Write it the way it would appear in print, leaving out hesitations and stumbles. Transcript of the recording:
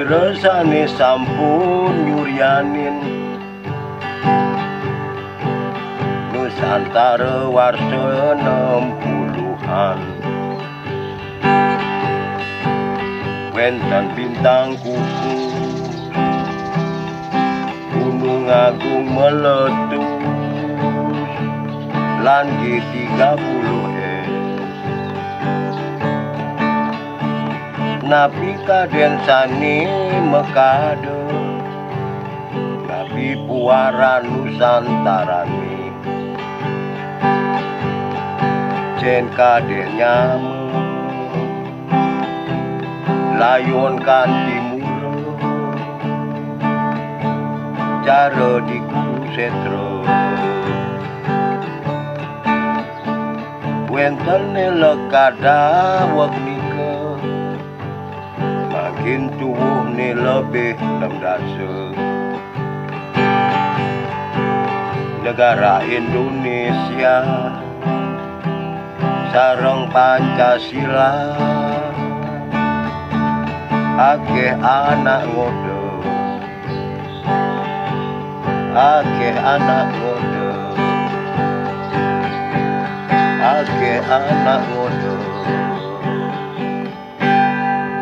Resane sampun nyuryanin Nusantara warsa 60-an. Wenten bintang kuku Gunung Agung meletus lan G30S. Nabi kaden sani mekade Nabi puara Nusantarani Jen kaden nyame layon kan timur cara di kusetra wenten lekada waknika makin tubuh ni lebih 6 dasa. Negara Indonesia sareng Pancasila akeh anak ngode, akeh anak ngode, akeh anak ngode.